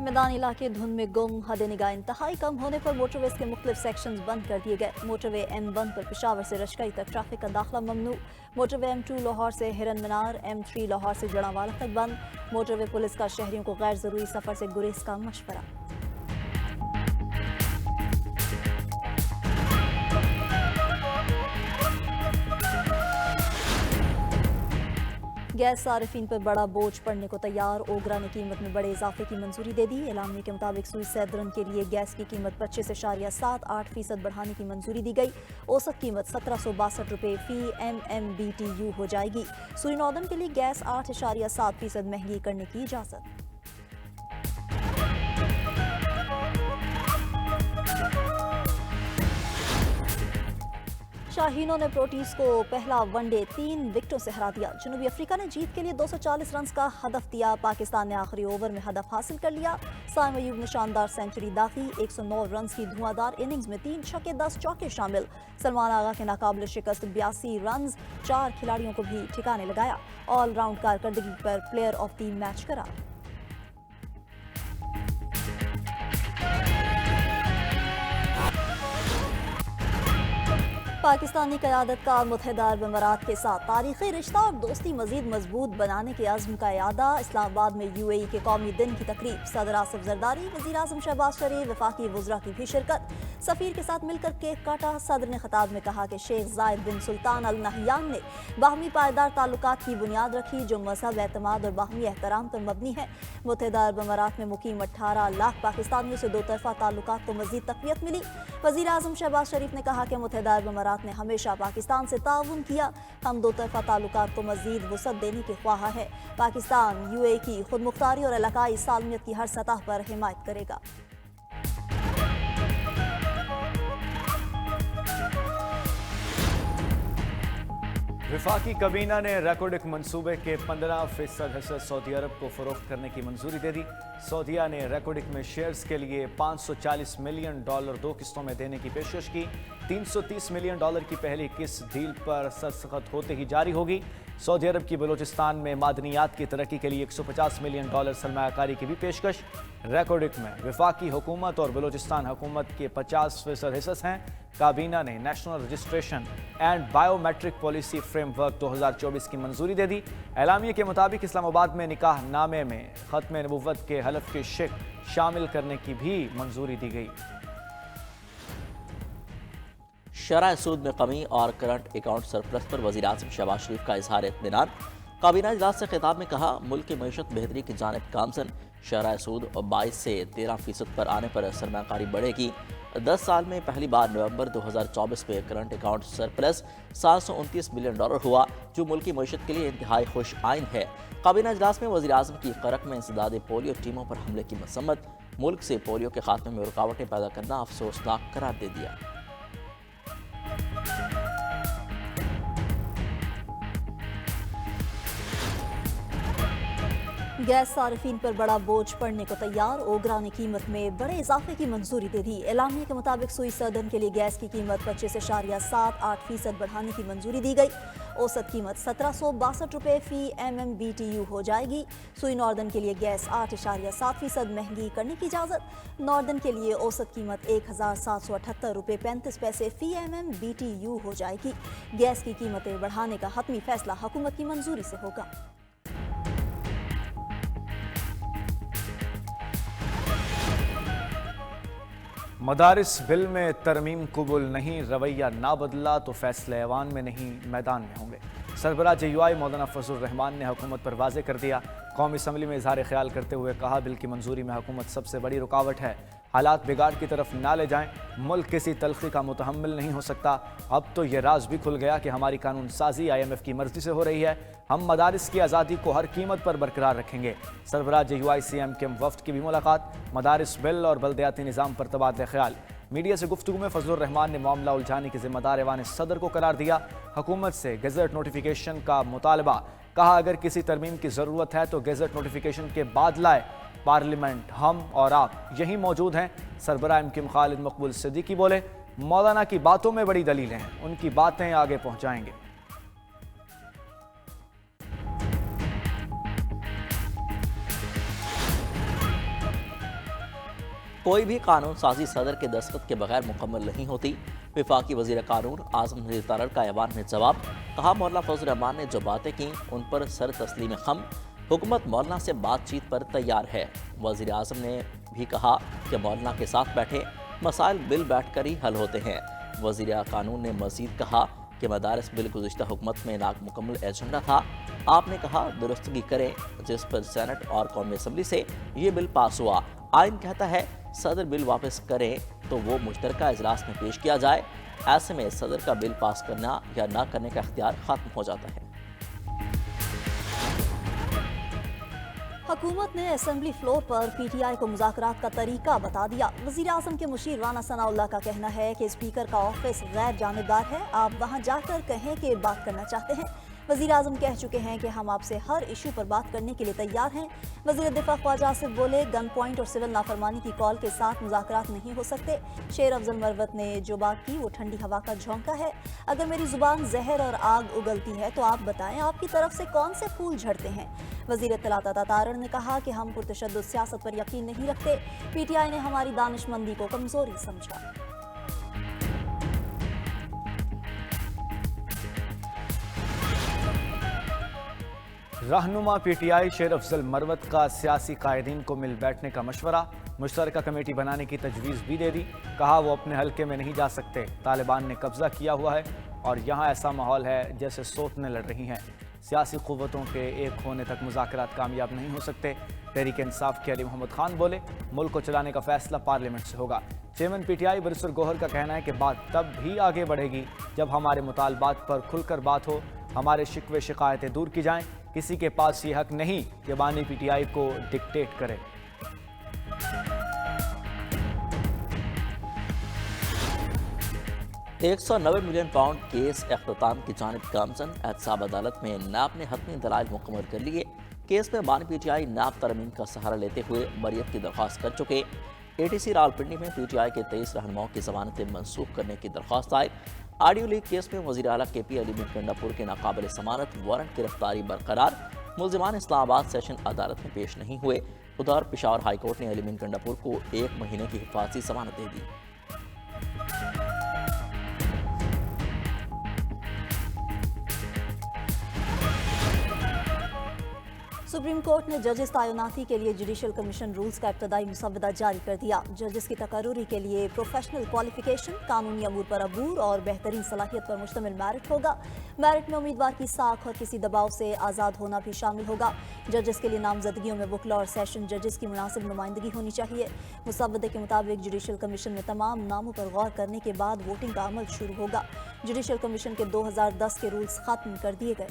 मैदानी इलाके धुंध में गुम, हद निगाह इंतहाई कम होने पर मोटरवेज के मुख्तलिफ सेक्शंस बंद कर दिए गए। मोटरवे M1 पर पेशावर से रशकई तक ट्रैफिक का दाखिला ममनू। मोटरवे M2 लाहौर से हिरन मीनार, M3 लाहौर से जड़ावाला तक बंद। मोटरवे पुलिस का शहरियों को गैर जरूरी सफर से गुरेज का मशवरा। गैस सारिफिन पर बड़ा बोझ पड़ने को तैयार। ओगरा ने कीमत में बड़े इजाफे की मंजूरी दे दी। एलामिया के मुताबिक सुई सैदरन के लिए गैस की कीमत 25.78% बढ़ाने की मंजूरी दी गई। औसत कीमत 1762 रुपये फी MMBTU हो जाएगी। सुई नॉर्दर्न के लिए गैस 8.7% महंगी करने की इजाजत। शाहीनों ने प्रोटीज को पहला वनडे 3 विकेटों से हरा दिया। जनूबी अफ्रीका ने जीत के लिए 240 रन का हदफ दिया। पाकिस्तान ने आखिरी ओवर में हदफ हासिल कर लिया। साइम अयूब ने शानदार सेंचुरी दागी। 109 रन की धुआंधार इनिंग्स में 3 छक्के 10 चौके शामिल। सलमान आगा के नाकाबिल शिकस्त 82 रन 4 खिलाड़ियों को भी ठिकाने लगाया। ऑलराउंड कारकर्दगी पर प्लेयर ऑफ द मैच करार। पाकिस्तानी क़यादत का मुत्तहिदा अरब अमीरात के साथ तारीख़ी रिश्ता और दोस्ती मज़ीद मजबूत बनाने के अज़्म का यादा। इस्लामाबाद में UAE के कौमी दिन की तकरीब। सदर आसिफ ज़रदारी, वज़ीर आज़म शहबाज शरीफ, वफाकी वज़रा की भी शिरकत। सफ़ीर के साथ मिलकर केक काटा। सदर ने खिताब में कहा कि शेख ज़ायद बिन सुल्तान अल नहयान ने बाहमी पायदार ताल्लुकात की बुनियाद रखी जो मज़हब, एतमाद और बाहमी एहतराम पर मबनी है। मुत्तहिदा अरब अमीरात में मुकीम 18 लाख पाकिस्तानियों से दो तरफ़ा ताल्लुकात को मज़ीद तक़वियत मिली। वज़ीर आज़म शहबाज शरीफ ने कहा कि मुत्तहिदा अरब अमीरात ने हमेशा पाकिस्तान से ताउन किया। हम दो तरफ़ा ताल्लुकात को मज़ीद वसअत देने के ख्वाह है। पाकिस्तान UAE की खुद मुख्तारी और इलाकाई सालमियत की हर सतह पर हिमायत करेगा। वफाकी काबीना ने रेकॉर्डिक मंसूबे के 15% हिस्सा सऊदी अरब को फरोख्त करने की मंजूरी दे दी। सऊदीया ने रेकॉर्डिक में शेयर्स के लिए $540 मिलियन 2 किस्तों में देने की पेशकश की। $330 मिलियन की पहली किस्त डील पर दस्तखत होते ही जारी होगी। सऊदी अरब की बलूचिस्तान में मादनियात की तरक्की के लिए $150 मिलियन सरमायाकारी की भी पेशकश। रेकॉर्डिक में वफाकी हुकूमत और बलूचिस्तान हुकूमत के 50% हिस्से हैं। काबीना ने national registration and biometric policy framework 2024 की मंजूरी दे दी। एलामिया के मुताबिक इस्लामाबाद में निकाह नामे में खत्म नबुव्वत के हलफ के शिक शामिल करने की भी मंजूरी दी गई। शरह सूद में कमी और करंट अकाउंट सरप्लस पर वज़ीर आज़म शहबाज शरीफ का इजहार इत्मीनान। काबीना इजलास से खिताब में कहा, मुल्क की मईशत बेहतरी की जानिब गामजन। शरह सूद 22 से 13% पर आने पर सरमाकारी बढ़ेगी। 10 साल में पहली बार नवंबर 2024 में करंट अकाउंट सरप्लस $729 मिलियन हुआ, जो मुल्क की मईशत के लिए इंतहाई खुश आइन है। काबीना इजलास में वज़ीर आज़म की करक में इंसदाद पोलियो टीमों पर हमले की मसम्मत। मुल्क से पोलियो के खात्मे में रुकावटें पैदा करना अफसोसनाक करार दे दिया। गैस सारिफिन पर बड़ा बोझ पड़ने को तैयार। ओगरा ने कीमत में बड़े इजाफे की मंजूरी दे दी। एलामिया के मुताबिक सुई सदर्न के लिए गैस की कीमत 25.78% बढ़ाने की मंजूरी दी गई। औसत कीमत 1762 रुपये फी MMBTU हो जाएगी। सुई नॉर्दर्न के लिए गैस 8.7% महंगी करने की इजाज़त। नॉर्दर्न के लिए औसत कीमत 1778 रुपये 35 पैसे फी MMBTU हो जाएगी। गैस की कीमतें बढ़ाने का हतमी फैसला हुकूमत की मंजूरी से होगा। मदारिस बिल में तरमीम कबूल नहीं, रवैया ना बदला तो फैसले ऐवान में नहीं मैदान में होंगे। सरबराह JUI मौलाना फजल रहमान ने हुकूमत पर वाज़े कर दिया। कौमी असम्बली में इजहार ख्याल करते हुए कहा, बिल की मंजूरी में हुकूमत सबसे बड़ी रुकावट है। हालात बिगाड़ की तरफ ना ले जाएं। मुल्क किसी तलखी का मुतहम्मिल नहीं हो सकता। अब तो ये राज भी खुल गया कि हमारी कानून साजी IMF की मर्जी से हो रही है। हम मदारिस की आज़ादी को हर कीमत पर बरकरार रखेंगे। सरबराह JUI CM के वफ्द की भी मुलाकात। मदारिस बिल और बल्दियाती निज़ाम पर तबादला ख्याल। मीडिया से गुफ्तगू में फजलुर रहमान ने मामला उलझाने की जिम्मेदार ऐवान सदर को करार दिया। हुकूमत से गज़ट नोटिफिकेशन का मुतालबा। कहा, अगर किसी तरमीम की ज़रूरत है तो गज़ट नोटिफिकेशन के बाद लाए। पार्लियामेंट, हम और आप यहीं मौजूद हैं। सरबराह MKM खालिद मकबूल सिद्दीकी बोले, मौलाना की बातों में बड़ी दलीलें हैं, उनकी बातें आगे पहुंचाएंगे। कोई भी कानून साजी सदर के दस्तखत के बगैर मुकम्मल नहीं होती। वफाकी वजीर कानून आजम नज़ीर तारड़ का ऐवान में जवाब। कहा, मौलाना फजल रहमान ने जो बातें की उन पर सर तस्लीम खम। हुकूमत मौलाना से बातचीत पर तैयार है। वजीर आजम ने भी कहा कि मौलाना के साथ बैठे मसाइल बिल बैठ कर ही हल होते हैं। वजीर कानून ने मजीद कहा कि मदारस बिल गुज़िश्ता हुकूमत में नामुकम्मल एजेंडा था। आपने कहा दुरुस्तगी करें, जिस पर सेनेट और कौमी असम्बली से ये बिल पास हुआ। आइन कहता है सदर बिल वापस करें तो वो मुश्तरका इजलास में पेश किया जाए। ऐसे में सदर का बिल पास करना या ना करने का इख्तियार खत्म हो जाता है। हुकूमत ने असेंबली फ्लोर पर पीटीआई को मुज़ाकरात का तरीका बता दिया। वज़ीर आज़म के मुशीर राना सनाउल्लाह का कहना है कि स्पीकर का ऑफिस गैर जानिबदार है, आप वहाँ जाकर कहें कि बात करना चाहते हैं। वज़ीर आज़म कह चुके हैं कि हम आपसे हर इशू पर बात करने के लिए तैयार हैं। वज़ीर दिफा ख्वाजा आसिफ बोले, गन पॉइंट और सिविल नाफरमानी की कॉल के साथ मुज़ाकरात नहीं हो सकते। शेर अफजल मरवत ने जो बात की वो ठंडी हवा का झोंका है। अगर मेरी जुबान जहर और आग उगलती है तो आप बताएं आपकी तरफ से कौन से फूल झड़ते हैं। वज़ीर इत्तलात अता तारड़ ने कहा कि हम पुरतशद्दुद सियासत पर यकीन नहीं रखते। पीटीआई ने हमारी दानिशमंदी को कमजोरी समझा। रहनुमा पीटीआई शेर अफजल मरवत का सियासी कायदीन को मिल बैठने का मशवरा। मुश्तरका कमेटी बनाने की तजवीज़ भी दे दी। कहा वो अपने हल्के में नहीं जा सकते, तालिबान ने कब्जा किया हुआ है और यहाँ ऐसा माहौल है जैसे सोतने लड़ रही हैं। सियासी क़ुव्वतों के एक होने तक मुज़ाकरात कामयाब नहीं हो सकते। तहरीक इंसाफ के अली मोहम्मद खान बोले, मुल्क को चलाने का फैसला पार्लियामेंट से होगा। चेयरमैन पीटीआई बरिसर गोहर का कहना है कि बात तब भी आगे बढ़ेगी जब हमारे मुतालबात पर खुलकर बात हो, हमारे शिकवे शिकायतें दूर की जाएं। किसी के पास ये हक नहीं कि बानी पीटीआई को डिक्टेट करे। £190 मिलियन केस अख्ताम की जानिब गामजन। एहतसाब अदालत में नैब ने हतमी दलाइल मुकम्मल कर लिए। केस में बानी पीटीआई नैब तरमीम का सहारा लेते हुए बरियत की दरख्वास्त कर चुके। एटीसी रावलपिंडी में पीटीआई के 23 रहनुमाओं की जमानतें मनसूख करने की दरख्वास्त आई। ऑडियो लीक केस में वज़ीर आला KP अली बिन गंडापुर के नाकाबिल ज़मानत वारंट गिरफ्तारी बरकरार। मुल्ज़िमान इस्लामाबाद सेशन अदालत में पेश नहीं हुए। उधर पेशावर हाई कोर्ट ने अली बिन गंडापुर को 1 महीने की हिफाजती ज़मानत दे दी। सुप्रीम कोर्ट ने जजेस तैनाती के लिए जुडिशल कमीशन रूल्स का इब्तदाई मुसव्वदा जारी कर दिया। जजेस की तकर्रुरी के लिए प्रोफेशनल क्वालिफिकेशन, कानूनी अमूर पर अबूर और बेहतरीन सलाहियत पर मुश्तमिल मेरिट होगा। मेरिट में उम्मीदवार की साख और किसी दबाव से आज़ाद होना भी शामिल होगा। जजेस के लिए नामजदगियों में वकला और सेशन जजेस की मुनासिब नुमाइंदगी होनी चाहिए। मुसव्वदे के मुताबिक जुडिशल कमीशन में तमाम नामों पर गौर करने के बाद वोटिंग का अमल शुरू होगा। जुडिशल कमीशन के 2010 के रूल्स खत्म कर दिए गए।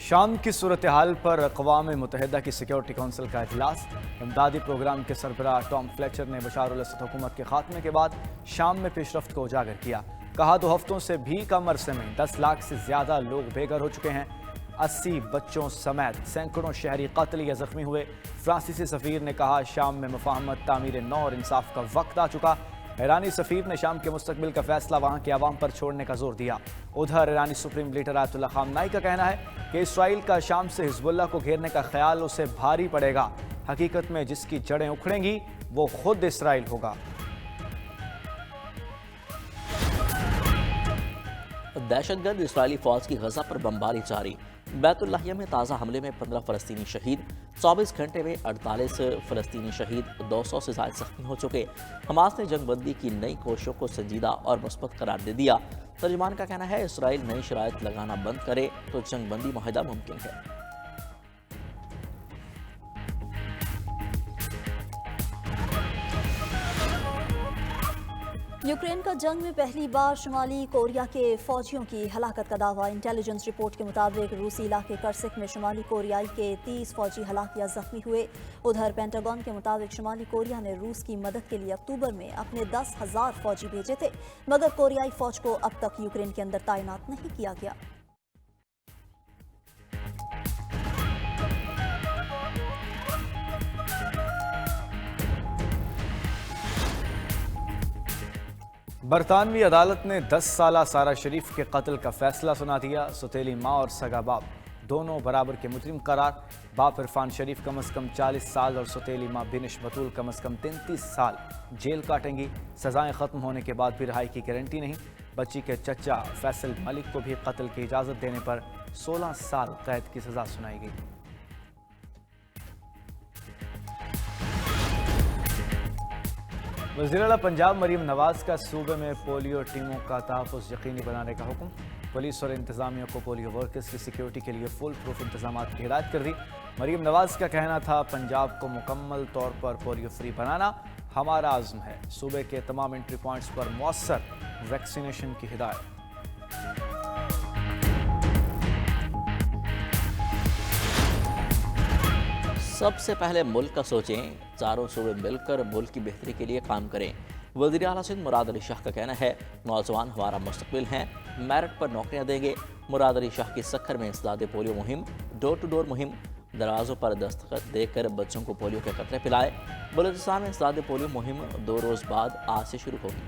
शाम की सूरत हाल पर अक़वाम मुत्तहिदा की सिक्योरिटी कौंसिल का इजलास। इमदादी प्रोग्राम के सरबराह टॉम फ्लेचर ने बशार अल असद हुकूमत के खात्मे के बाद शाम में पेशरफ्त को उजागर किया। कहा 2 हफ्तों से भी कम अरसे में 10 लाख से ज़्यादा लोग बेघर हो चुके हैं। 80 बच्चों समेत सैकड़ों शहरी कत्ल या ज़ख्मी हुए। फ्रांसीसी सफ़ीर ने कहा शाम में मुफाहमत, तामीर नौ और इंसाफ का वक्त आ चुका। ईरानी सफ़ीर ने शाम के मुस्तकबिल का फैसला वहाँ के अवाम पर छोड़ने का जोर दिया। उधर ईरानी सुप्रीम लीडर आयतुल्लाह ख़ामनाई का कहना है कि इसराइल का शाम से हिज़्बुल्लाह को घेरने का ख्याल उसे भारी पड़ेगा। हकीकत में जिसकी जड़ें उखड़ेंगी वो खुद इसराइल होगा। दहशतगर्द इस्राएली फौज की गजा पर बमबारी जारी। बैतुल्लाहिया में ताज़ा हमले में 15 फ़लस्तीनी शहीद। 24 घंटे में 48 फ़लस्तीनी शहीद, 200 से ज़ायद ज़ख्मी हो चुके। हमास ने जंगबंदी की नई कोशिशों को संजीदा और मुस्बत करार दे दिया। तर्जुमान का कहना है इसराइल नई शराइत लगाना बंद करे तो जंगबंदी मुआहदा मुमकिन है। यूक्रेन का जंग में पहली बार शुमाली कोरिया के फौजियों की हलाकत का दावा। इंटेलिजेंस रिपोर्ट के मुताबिक रूसी इलाके कर्सिक में शुमाली कोरियाई के 30 फौजी हलाक या जख्मी हुए। उधर पेंटागन के मुताबिक शुमाली कोरिया ने रूस की मदद के लिए अक्टूबर में अपने 10,000 फौजी भेजे थे, मगर कोरियाई फौज को अब तक यूक्रेन के अंदर तैनात नहीं किया गया। برطانوی عدالت نے 10 سالہ سارہ شریف کے قتل کا فیصلہ سنا دیا۔ سوتیلی ماں اور سگا باپ دونوں برابر کے مجرم قرار۔ باپ عرفان شریف کم از کم 40 سال اور سوتیلی ماں بنش بطول کم از کم 33 سال جیل کاٹیں گی۔ سزائیں ختم ہونے کے بعد بھی رہائی کی گارنٹی نہیں۔ بچی کے چچا فیصل ملک کو بھی قتل کی اجازت دینے پر 16 سال قید کی سزا سنائی گئی۔ وزیراعلیٰ پنجاب مریم نواز کا صوبے میں پولیو ٹیموں کا تحفظ یقینی بنانے کا حکم۔ پولیس اور انتظامیہ کو پولیو ورکرز کی سیکیورٹی کے لیے فل پروف انتظامات کی ہدایت کر دی۔ مریم نواز کا کہنا تھا، پنجاب کو مکمل طور پر پولیو فری بنانا ہمارا عزم ہے۔ صوبے کے تمام انٹری پوائنٹس پر مؤثر ویکسینیشن کی ہدایت۔ سب سے پہلے ملک کا سوچیں، چاروں صوبے مل کر ملک کی بہتری کے لیے کام کریں۔ وزیر اعلیٰ سندھ مراد علی شاہ کا کہنا ہے، نوجوان ہمارا مستقبل ہیں، میرٹ پر نوکریاں دیں گے۔ مراد علی شاہ کی سکھر میں انسداد پولیو مہم، ڈور ٹو ڈور مہم، دروازوں پر دستخط دے کر بچوں کو پولیو کے قطرے پلائے۔ بلوچستان میں انسداد پولیو مہم 2 روز بعد آج سے شروع ہوگی۔